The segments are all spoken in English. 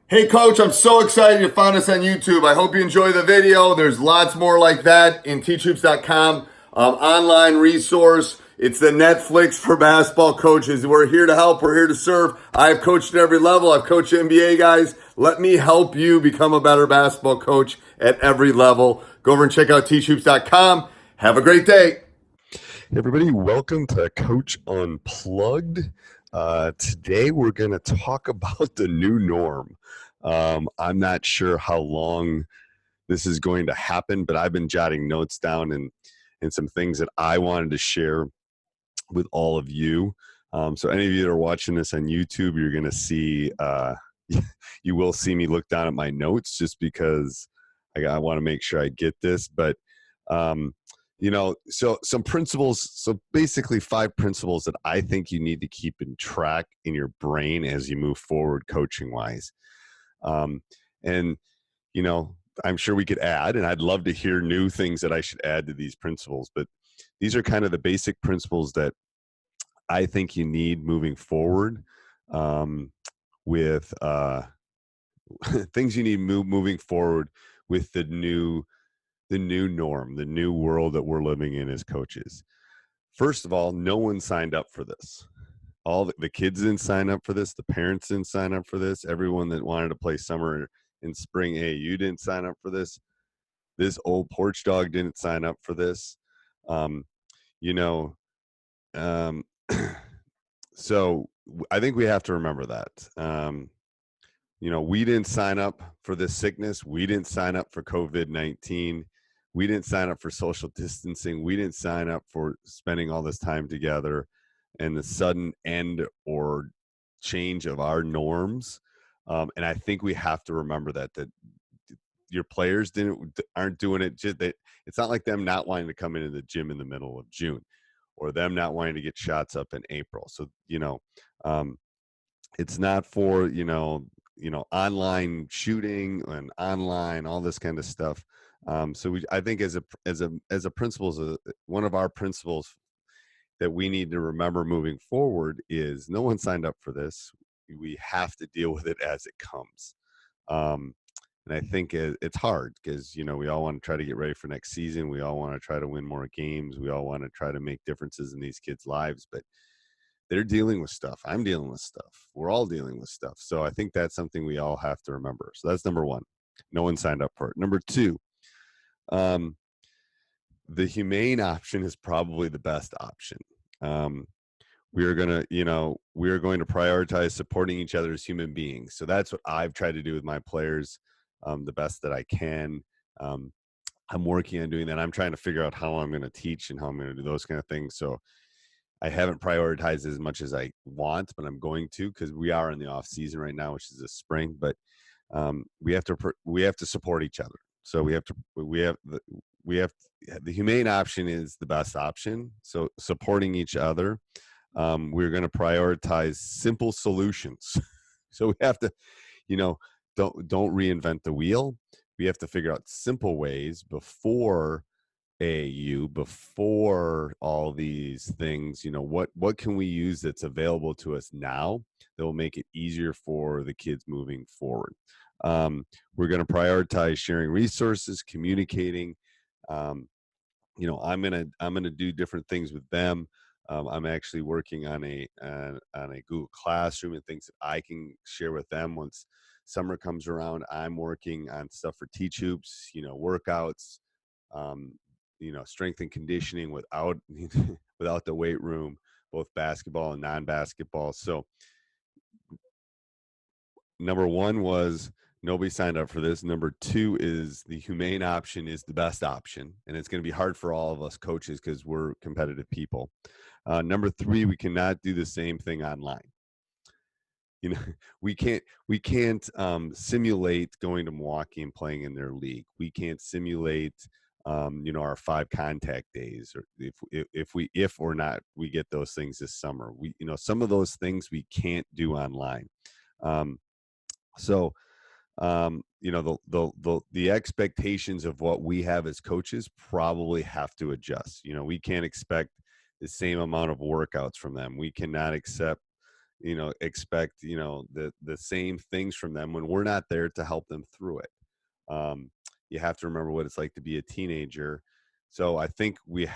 Hey coach, I'm so excited you found us on YouTube. I hope you enjoy the video. There's lots more like that in teachhoops.com. Online resource. It's the Netflix for basketball coaches. We're here to help. We're here to serve. I've coached at every level. I've coached NBA guys. Let me help you become a better basketball coach at every level. Go over and check out teachhoops.com. Have a great day. Hey everybody, welcome to Coach Unplugged. Today we're going to talk about the new norm. I'm not sure how long this is going to happen, but I've been jotting notes down and some things that I wanted to share with all of you. So any of you that are watching this on YouTube, you're going to see, you will see me look down at my notes just because I want to make sure I get this. But um, so some principles. So basically, 5 principles that I think you need to keep in track in your brain as you move forward, coaching wise. Um, and you know, I'm sure we could add, and I'd love to hear new things that I should add to these principles. But these are kind of the basic principles that I think you need moving forward with things you need moving forward with the new norm, the new world that we're living in as coaches. First of all, no one signed up for this. All the kids didn't sign up for this. The parents didn't sign up for this. Everyone that wanted to play summer and spring AAU didn't sign up for this. This old porch dog didn't sign up for this. Um, you know, um, so I think we have to remember that. We didn't sign up for this sickness. We didn't sign up for COVID-19. We didn't sign up for social distancing. We didn't sign up for spending all this time together and the sudden end or change of our norms. And I think we have to remember that your players aren't doing it. It's not like them not wanting to come into the gym in the middle of June or them not wanting to get shots up in April. So, um, it's not for online shooting and online all this kind of stuff. I think as a principle, one of our principles that we need to remember moving forward is no one signed up for this. We have to deal with it as it comes. um, and I think it's hard because we all want to try to get ready for next season. We all want to try to win more games. We all want to try to make differences in these kids' lives, but they're dealing with stuff. I'm dealing with stuff. We're all dealing with stuff. So I think that's something we all have to remember. So that's number one. No one signed up for it. Number two, um, the humane option is probably the best option. Um, we are going to prioritize supporting each other as human beings. So that's what I've tried to do with my players, the best that I can. Um, I'm working on doing that. I'm trying to figure out how I'm going to teach and how I'm going to do those kind of things. So I haven't prioritized as much as I want, but I'm going to because we are in the off season right now, which is the spring. But we have to support each other. So the humane option is the best option. So supporting each other, we're going to prioritize simple solutions. So we have to, you know, don't reinvent the wheel. We have to figure out simple ways before AAU, before all these things. What can we use that's available to us now that will make it easier for the kids moving forward. We're going to prioritize sharing resources, communicating. I'm gonna do different things with them. I'm actually working on a Google Classroom and things that I can share with them once summer comes around. I'm working on stuff for Teach Hoops, workouts, um, strength and conditioning without without the weight room, both basketball and non-basketball. So number one was nobody signed up for this. Number two is the humane option is the best option, and it's going to be hard for all of us coaches because we're competitive people. Number three, we cannot do the same thing online. you know we can't simulate going to Milwaukee and playing in their league. We can't simulate our 5 contact days, or if or not we get those things this summer. Some of those things we can't do online. um, so the expectations of what we have as coaches probably have to adjust. We can't expect the same amount of workouts from them. We cannot accept expect, the same things from them when we're not there to help them through it. Um, you have to remember what it's like to be a teenager. So I think we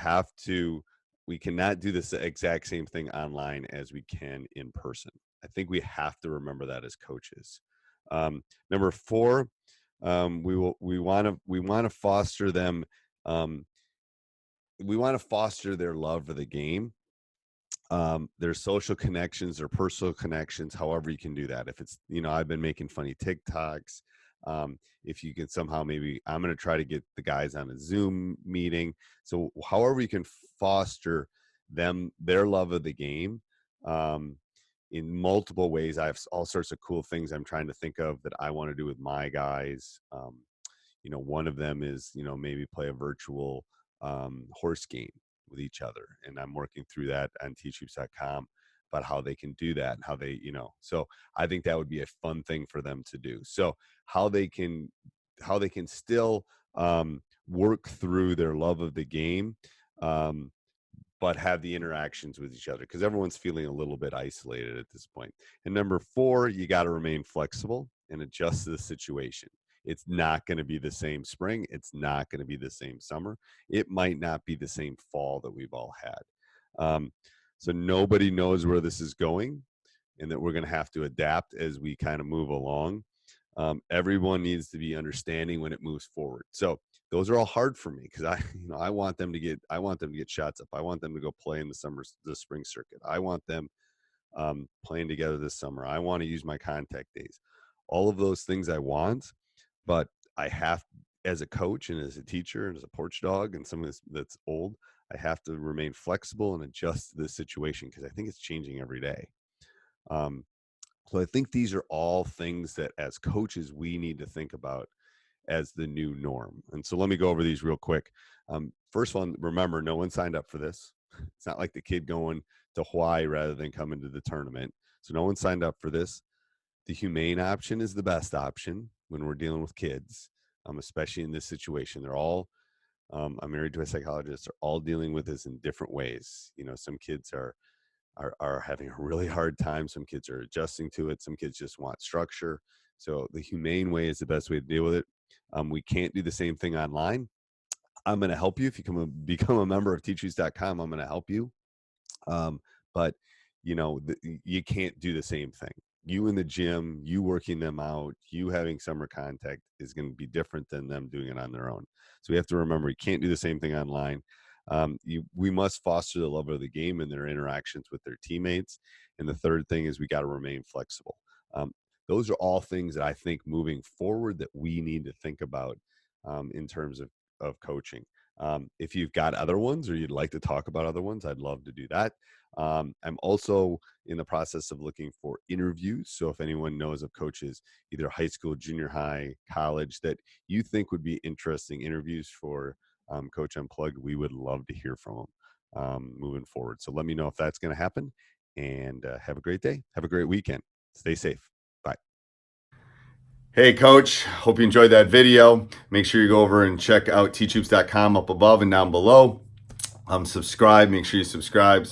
cannot do this exact same thing online as we can in person. I think we have to remember that as coaches. Number four, we want to foster them. Um, we want to foster their love for the game, their social connections, their personal connections, however you can do that. If it's, I've been making funny TikToks. If you can somehow, maybe I'm going to try to get the guys on a Zoom meeting. So however you can foster their love of the game, in multiple ways. I have all sorts of cool things I'm trying to think of that I want to do with my guys. One of them is, maybe play a virtual horse game with each other. And I'm working through that on teachhoops.com about how they can do that and how they, so I think that would be a fun thing for them to do. So how they can still work through their love of the game, but have the interactions with each other, because everyone's feeling a little bit isolated at this point. And number four, you got to remain flexible and adjust to the situation. It's not going to be the same spring. It's not going to be the same summer. It might not be the same fall that we've all had. So nobody knows where this is going, and that we're going to have to adapt as we kind of move along. Everyone needs to be understanding when it moves forward. So those are all hard for me, because I want them to get shots up. I want them to go play in the spring circuit. I want them playing together this summer. I want to use my contact days. All of those things I want, but I have, as a coach and as a teacher and as a porch dog and someone that's old, I have to remain flexible and adjust to this situation, because I think it's changing every day. So I think these are all things that as coaches we need to think about as the new norm. And so let me go over these real quick. First one, remember, no one signed up for this. It's not like the kid going to Hawaii rather than coming to the tournament. So no one signed up for this. The humane option is the best option when we're dealing with kids, especially in this situation. They're all, I'm married to a psychologist, they're all dealing with this in different ways. Some kids are having a really hard time. Some kids are adjusting to it. Some kids just want structure. So the humane way is the best way to deal with it. We can't do the same thing online. I'm going to help you. If you become a member of teachhoops.com, I'm going to help you. But you can't do the same thing. You in the gym, you working them out, you having summer contact is going to be different than them doing it on their own. So we have to remember, you can't do the same thing online. We must foster the love of the game and their interactions with their teammates. And the third thing is we got to remain flexible. Those are all things that I think moving forward that we need to think about in terms of coaching. If you've got other ones or you'd like to talk about other ones, I'd love to do that. I'm also in the process of looking for interviews. So if anyone knows of coaches, either high school, junior high, college, that you think would be interesting interviews for Coach Unplugged, we would love to hear from them moving forward. So let me know if that's going to happen, and have a great day. Have a great weekend. Stay safe. Bye. Hey, Coach. Hope you enjoyed that video. Make sure you go over and check out teachhoops.com up above and down below. Subscribe. Make sure you subscribe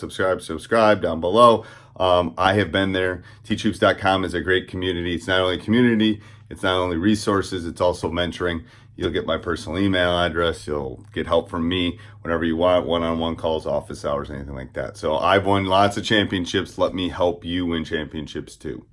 down below. I have been there. Teachhoops.com is a great community. It's not only a community, it's not only resources, it's also mentoring. You'll get my personal email address. You'll get help from me whenever you want, one-on-one calls, office hours, anything like that. So I've won lots of championships. Let me help you win championships too.